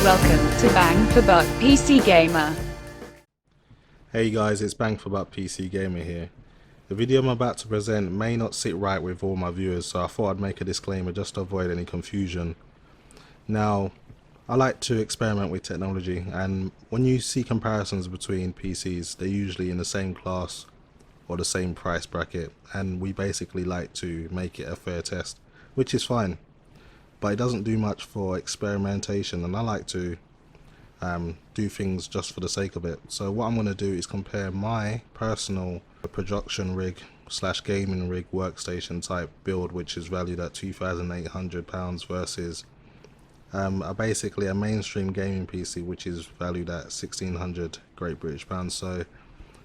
Welcome to Bang for Buck PC Gamer. Hey guys, it's Bang for Buck PC Gamer here. The video I'm about to present may not sit right with all my viewers, so I thought I'd make a disclaimer just to avoid any confusion. Now, I like to experiment with technology, and when you see comparisons between PCs, they're usually in the same class or the same price bracket, and we basically like to make it a fair test, which is fine, but it doesn't do much for experimentation, and I like to do things just for the sake of it. So what I'm going to do is compare my personal production rig slash gaming rig workstation type build, which is valued at £2,800, versus basically a mainstream gaming PC which is valued at 1,600 Great British pounds. So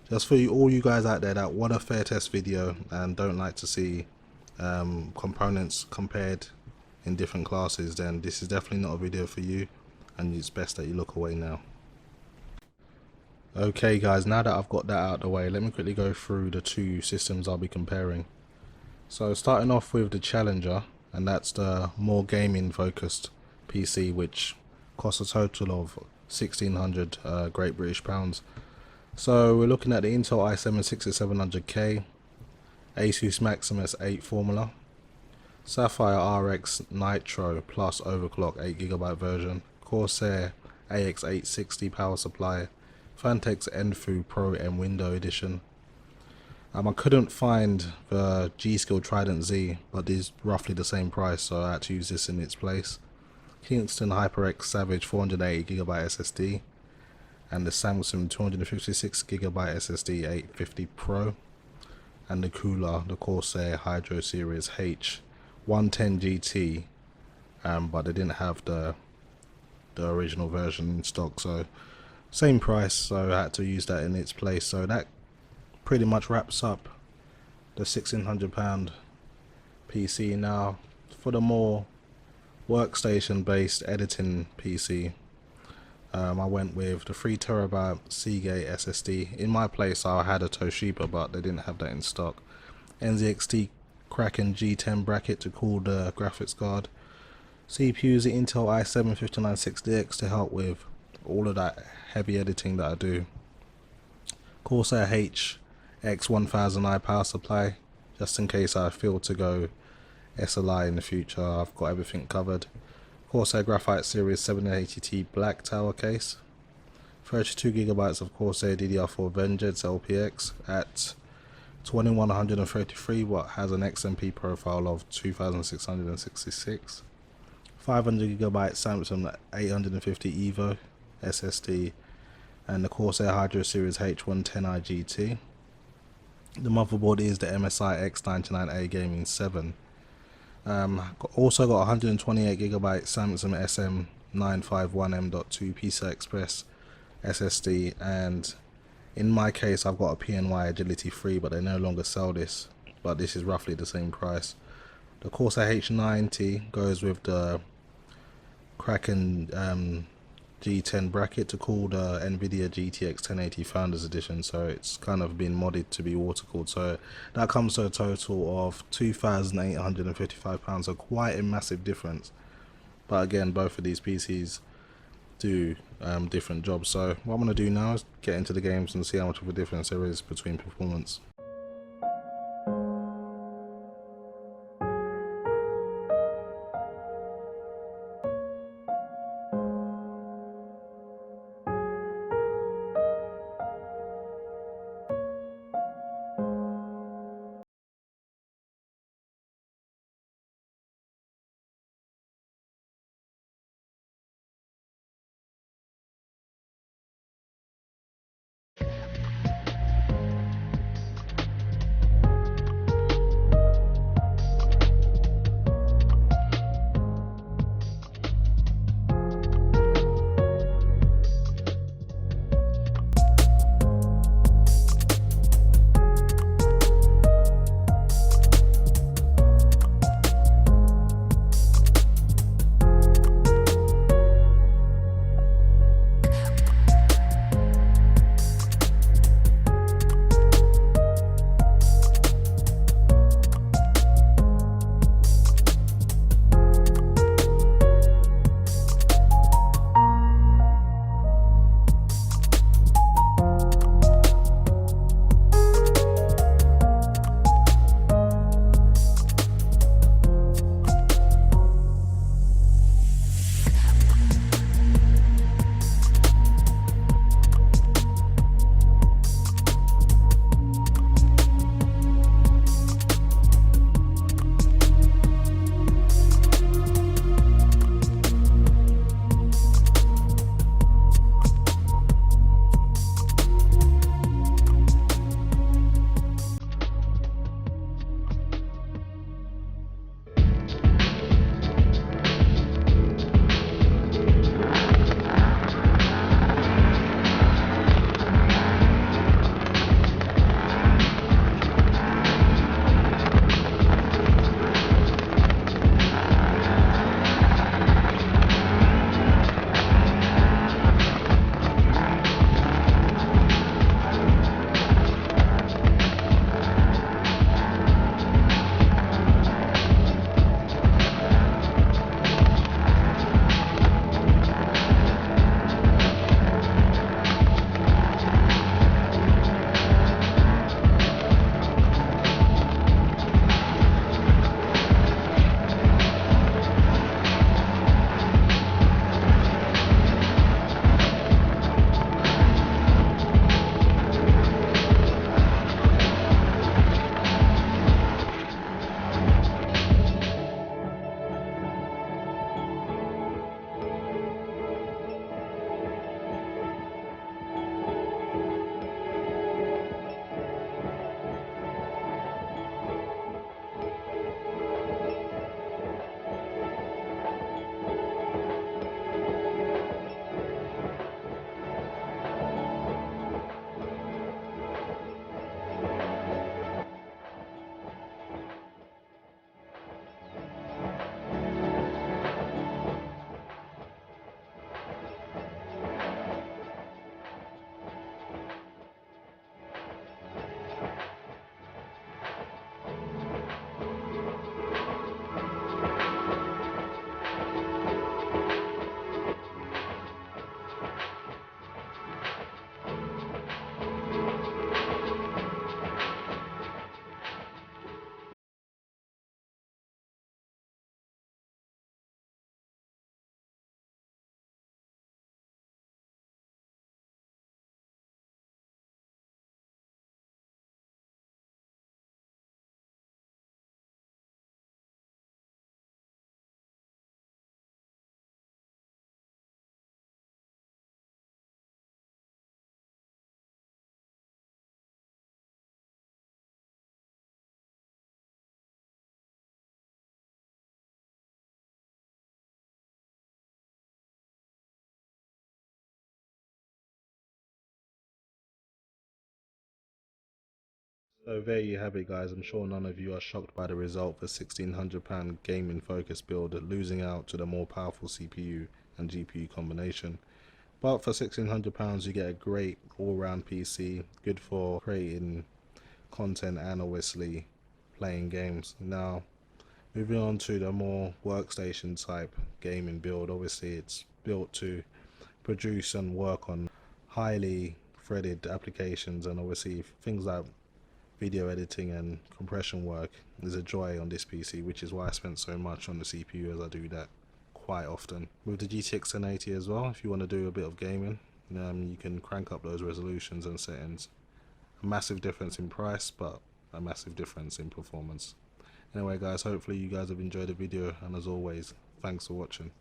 just for all you guys out there that want a fair test video and don't like to see components compared in different classes, then this is definitely not a video for you, and it's best that you look away now. Okay guys, now that I've got that out of the way, let me quickly go through the two systems I'll be comparing. So starting off with the Challenger, and that's the more gaming focused PC, which costs a total of 1,600 Great British pounds. So we're looking at the Intel i7 6700K, Asus Maximus 8 Formula, Sapphire RX Nitro plus overclock 8GB version, Corsair AX 860 power supply, Fantex Enfu Pro and Window Edition. I couldn't find the G-Skill Trident Z, but it's roughly the same price, so I had to use this in its place. Kingston HyperX Savage 480GB SSD, and the Samsung 256GB SSD 850 Pro, and the cooler, the Corsair Hydro Series H110 GT, but they didn't have the original version in stock, so same price, so I had to use that in its place. So that pretty much wraps up the £1,600 PC. Now for the more workstation based editing PC, I went with the 3TB Seagate SSD. In my place I had a Toshiba, but they didn't have that in stock. NZXT Kraken G10 bracket to cool the graphics card. CPU is the Intel i7 5960X to help with all of that heavy editing that I do. Corsair HX 1000i power supply, just in case I feel to go SLI in the future. I've got everything covered. Corsair Graphite Series 780T black tower case. 32GB of Corsair DDR4 Vengeance LPX at 2133, what has an XMP profile of 2666. 500GB Samsung 850 EVO SSD, and the Corsair Hydro Series H110i GT. The motherboard is the MSI X99A Gaming 7. Also got 128GB Samsung SM951M.2 PCI Express SSD, and in my case I've got a PNY Agility 3, but they no longer sell this, but this is roughly the same price. The Corsair H90 goes with the Kraken G10 bracket to cool the Nvidia GTX 1080 Founders Edition, so it's kind of been modded to be water cooled. So that comes to a total of £2,855, so quite a massive difference. But again, both of these PCs do different jobs. So what I'm going to do now is get into the games and see how much of a difference there is between performance. So there you have it guys, I'm sure none of you are shocked by the result for £1,600 gaming focus build losing out to the more powerful CPU and GPU combination. But for £1,600 you get a great all-round PC, good for creating content and obviously playing games. Now moving on to the more workstation type gaming build, obviously it's built to produce and work on highly threaded applications, and obviously things like video editing and compression work is a joy on this PC, which is why I spent so much on the CPU, as I do that quite often. With the GTX 1080 as well, if you want to do a bit of gaming, you can crank up those resolutions and settings. A massive difference in price, but a massive difference in performance. Anyway guys, hopefully you guys have enjoyed the video, and as always, thanks for watching.